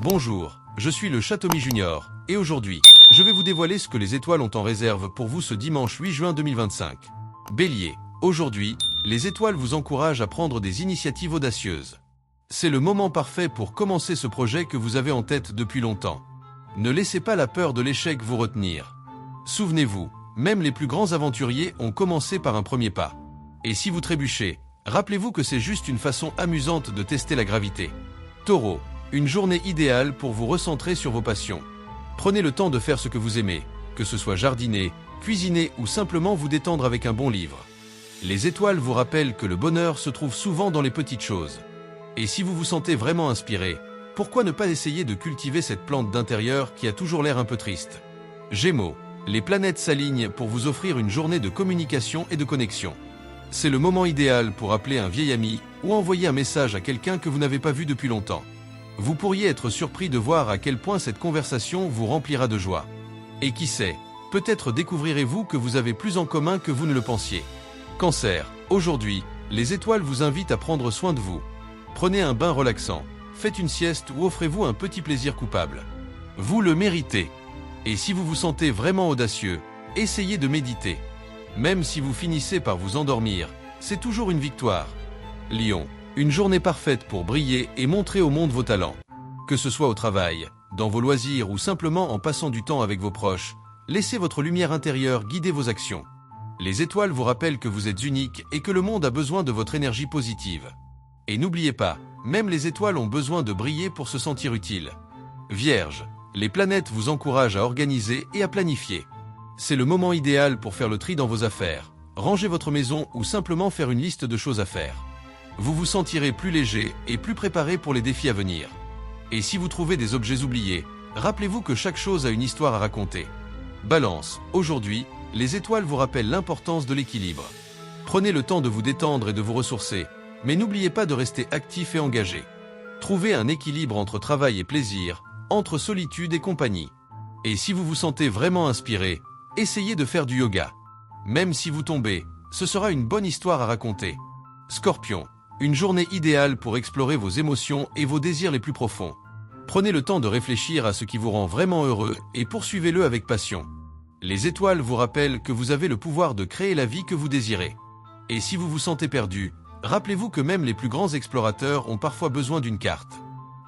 Bonjour, je suis le Chatomy Junior, et aujourd'hui, je vais vous dévoiler ce que les étoiles ont en réserve pour vous ce dimanche 8 juin 2025. Bélier, aujourd'hui, les étoiles vous encouragent à prendre des initiatives audacieuses. C'est le moment parfait pour commencer ce projet que vous avez en tête depuis longtemps. Ne laissez pas la peur de l'échec vous retenir. Souvenez-vous, même les plus grands aventuriers ont commencé par un premier pas. Et si vous trébuchez, rappelez-vous que c'est juste une façon amusante de tester la gravité. Taureau, une journée idéale pour vous recentrer sur vos passions. Prenez le temps de faire ce que vous aimez, que ce soit jardiner, cuisiner ou simplement vous détendre avec un bon livre. Les étoiles vous rappellent que le bonheur se trouve souvent dans les petites choses. Et si vous vous sentez vraiment inspiré, pourquoi ne pas essayer de cultiver cette plante d'intérieur qui a toujours l'air un peu triste? Gémeaux, les planètes s'alignent pour vous offrir une journée de communication et de connexion. C'est le moment idéal pour appeler un vieil ami ou envoyer un message à quelqu'un que vous n'avez pas vu depuis longtemps. Vous pourriez être surpris de voir à quel point cette conversation vous remplira de joie. Et qui sait, peut-être découvrirez-vous que vous avez plus en commun que vous ne le pensiez. Cancer, aujourd'hui, les étoiles vous invitent à prendre soin de vous. Prenez un bain relaxant, faites une sieste ou offrez-vous un petit plaisir coupable. Vous le méritez. Et si vous vous sentez vraiment audacieux, essayez de méditer. Même si vous finissez par vous endormir, c'est toujours une victoire. Lion, une journée parfaite pour briller et montrer au monde vos talents. Que ce soit au travail, dans vos loisirs ou simplement en passant du temps avec vos proches, laissez votre lumière intérieure guider vos actions. Les étoiles vous rappellent que vous êtes unique et que le monde a besoin de votre énergie positive. Et n'oubliez pas, même les étoiles ont besoin de briller pour se sentir utiles. Vierge, les planètes vous encouragent à organiser et à planifier. C'est le moment idéal pour faire le tri dans vos affaires, ranger votre maison ou simplement faire une liste de choses à faire. Vous vous sentirez plus léger et plus préparé pour les défis à venir. Et si vous trouvez des objets oubliés, rappelez-vous que chaque chose a une histoire à raconter. Balance, aujourd'hui, les étoiles vous rappellent l'importance de l'équilibre. Prenez le temps de vous détendre et de vous ressourcer, mais n'oubliez pas de rester actif et engagé. Trouvez un équilibre entre travail et plaisir, entre solitude et compagnie. Et si vous vous sentez vraiment inspiré, essayez de faire du yoga. Même si vous tombez, ce sera une bonne histoire à raconter. Scorpion, une journée idéale pour explorer vos émotions et vos désirs les plus profonds. Prenez le temps de réfléchir à ce qui vous rend vraiment heureux et poursuivez-le avec passion. Les étoiles vous rappellent que vous avez le pouvoir de créer la vie que vous désirez. Et si vous vous sentez perdu, rappelez-vous que même les plus grands explorateurs ont parfois besoin d'une carte.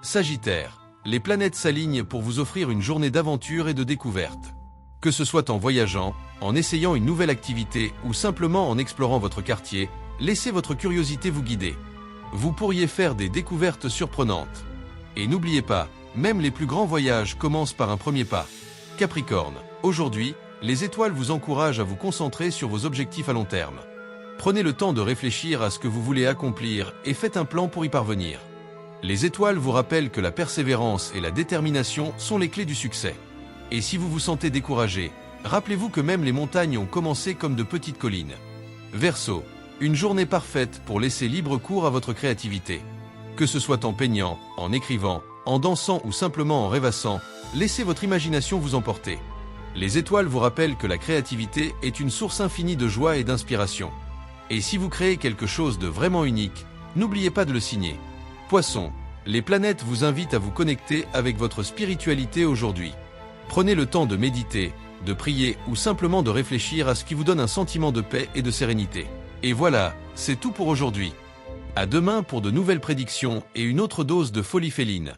Sagittaire, les planètes s'alignent pour vous offrir une journée d'aventure et de découverte. Que ce soit en voyageant, en essayant une nouvelle activité ou simplement en explorant votre quartier, laissez votre curiosité vous guider. Vous pourriez faire des découvertes surprenantes. Et n'oubliez pas, même les plus grands voyages commencent par un premier pas. Capricorne, aujourd'hui, les étoiles vous encouragent à vous concentrer sur vos objectifs à long terme. Prenez le temps de réfléchir à ce que vous voulez accomplir et faites un plan pour y parvenir. Les étoiles vous rappellent que la persévérance et la détermination sont les clés du succès. Et si vous vous sentez découragé, rappelez-vous que même les montagnes ont commencé comme de petites collines. Verseau, une journée parfaite pour laisser libre cours à votre créativité. Que ce soit en peignant, en écrivant, en dansant ou simplement en rêvassant, laissez votre imagination vous emporter. Les étoiles vous rappellent que la créativité est une source infinie de joie et d'inspiration. Et si vous créez quelque chose de vraiment unique, n'oubliez pas de le signer. Poisson, les planètes vous invitent à vous connecter avec votre spiritualité aujourd'hui. Prenez le temps de méditer, de prier ou simplement de réfléchir à ce qui vous donne un sentiment de paix et de sérénité. Et voilà, c'est tout pour aujourd'hui. À demain pour de nouvelles prédictions et une autre dose de folie féline.